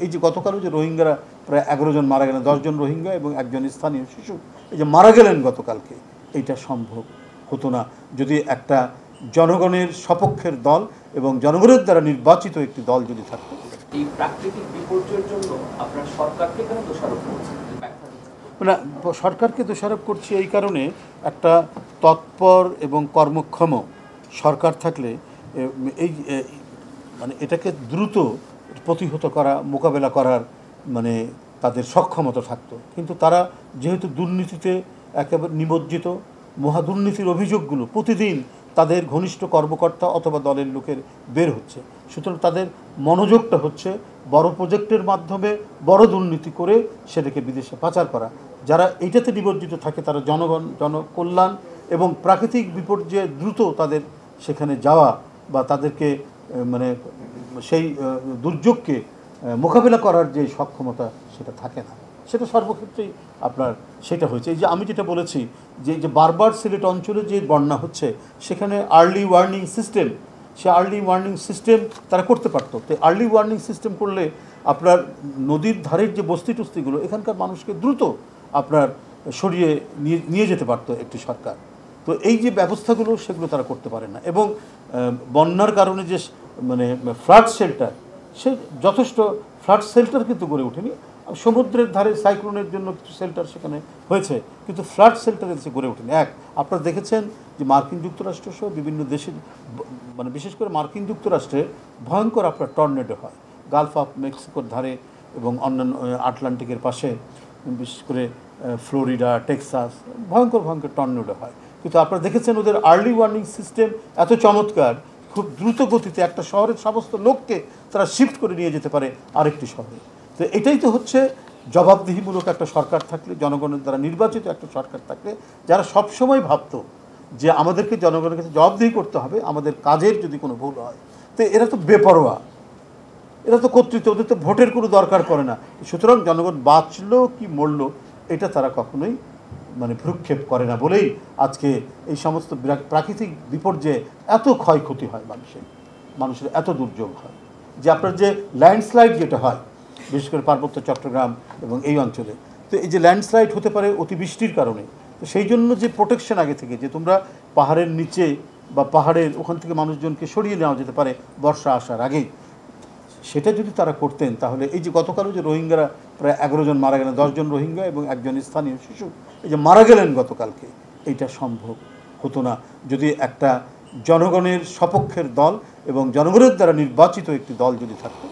এই যে গতকালও যে রোহিঙ্গারা প্রায় 11 জন মারা গেলেন, 10 জন রোহিঙ্গা এবং একজন স্থানীয় শিশু এই যে মারা গেলেন গতকালকে, এইটা সম্ভব হতো না যদি একটা জনগণের সপক্ষের দল এবং জনগণের দ্বারা নির্বাচিত একটি দল যদি থাকতো। এই প্রাকৃতিক বিপর্যয়ের জন্য আপনারা সরকারকে কেন দোষারোপ করছেন? মানে সরকারকে দোষারোপ করছি এই কারণে, একটা তৎপর এবং কর্মক্ষম সরকার থাকলে এই মানে এটাকে দ্রুত প্রতিহত করা, মোকাবেলা করার মানে তাদের সক্ষমতা থাকতো। কিন্তু তারা যেহেতু দুর্নীতিতে একেবারে নিমজ্জিত, মহাদুর্নীতির অভিযোগগুলো প্রতিদিন তাদের ঘনিষ্ঠ কর্মকর্তা অথবা দলের লোকের বের হচ্ছে, সুতরাং তাদের মনোযোগটা হচ্ছে বড় প্রজেক্টের মাধ্যমে বড় দুর্নীতি করে সেটাকে বিদেশে পাচার করা। যারা এইটাতে নিমজ্জিত থাকে তারা জনগণ, জনকল্যাণ এবং প্রাকৃতিক বিপর্যয়ে দ্রুত তাদের সেখানে যাওয়া বা তাদেরকে মানে সেই দুর্যোগকে মোকাবিলা করার যে সক্ষমতা সেটা থাকে না। সেটা সর্বক্ষেত্রেই আপনার সেটা হয়েছে। এই যে আমি যেটা বলেছি যে বারবার সিলেট অঞ্চলে যে বন্যা হচ্ছে সেখানে আর্লি ওয়ার্নিং সিস্টেম, সে আর্লি ওয়ার্নিং সিস্টেম তারা করতে পারতো। তো আর্লি ওয়ার্নিং সিস্টেম করলে আপনার নদীর ধারের যে বস্তি টস্তিগুলো এখানকার মানুষকে দ্রুত আপনার সরিয়ে নিয়ে যেতে পারতো একটি সরকার। তো এই যে ব্যবস্থাগুলো সেগুলো তারা করতে পারে না। এবং বন্যার কারণে যে মানে ফ্লাড শেল্টার, সে যথেষ্ট ফ্লাড শেল্টার কিন্তু গড়ে ওঠেনি। সমুদ্রের ধারে সাইক্লোনের জন্য কিছু শেল্টার সেখানে হয়েছে, কিন্তু ফ্লাড শেল্টারে সে গড়ে ওঠেনি। আপনারা দেখেছেন যে মার্কিন যুক্তরাষ্ট্র সহ বিভিন্ন দেশের, মানে বিশেষ করে মার্কিন যুক্তরাষ্ট্রে ভয়ঙ্কর আপনার টর্নেডো হয় গালফ অফ মেক্সিকোর ধারে এবং অন্যান্য আটলান্টিকের পাশে, বিশেষ করে ফ্লোরিডা, টেক্সাস, ভয়ঙ্কর ভয়ঙ্কর টর্নেডো হয়। কিন্তু আপনারা দেখেছেন ওদের আর্লি ওয়ার্নিং সিস্টেম এত চমৎকার, খুব দ্রুত গতিতে একটা শহরের সমস্ত লোককে তারা শিফট করে নিয়ে যেতে পারে আরেকটি শহরে। তো এটাই তো হচ্ছে জবাবদিহিমূলক একটা সরকার থাকলে, জনগণের দ্বারা নির্বাচিত একটা সরকার থাকলে, যারা সবসময় ভাবতো যে আমাদেরকে জনগণের কাছে জবাবদিহি করতে হবে আমাদের কাজের যদি কোনো ভুল হয়। তো এরা তো বেপরোয়া, এরা তো কর্তৃত্ব, ওদের তো ভোটের কোনো দরকার পড়ে না। সুতরাং জনগণ বাঁচলো কি মরলো এটা তারা কখনোই মানে ভ্রুক্ষেপ করে না বলেই আজকে এই সমস্ত প্রাকৃতিক বিপর্যয়ে এত ক্ষয়ক্ষতি হয়, মানুষের এত দুর্যোগ হয়। যে আপনার যে ল্যান্ডস্লাইড যেটা হয় বিশেষ করে পার্বত্য চট্টগ্রাম এবং এই অঞ্চলে, তো এই যে ল্যান্ডস্লাইড হতে পারে অতিবৃষ্টির কারণে। তো সেই জন্য যে প্রোটেকশন আগে থেকে, যে তোমরা পাহাড়ের নিচে বা পাহাড়ের ওখান থেকে মানুষজনকে সরিয়ে নেওয়া যেতে পারে বর্ষা আসার আগেই, সেটা যদি তারা করতেন তাহলে এই যে গতকালও যে রোহিঙ্গারা প্রায় 11 জন মারা গেলেন, 10 জন রোহিঙ্গা এবং একজন স্থানীয় শিশু এই যে মারা গেলেন গতকালকে, এইটা সম্ভব হতো না যদি একটা জনগণের সপক্ষের দল এবং জনগণের দ্বারা নির্বাচিত একটি দল যদি থাকতো।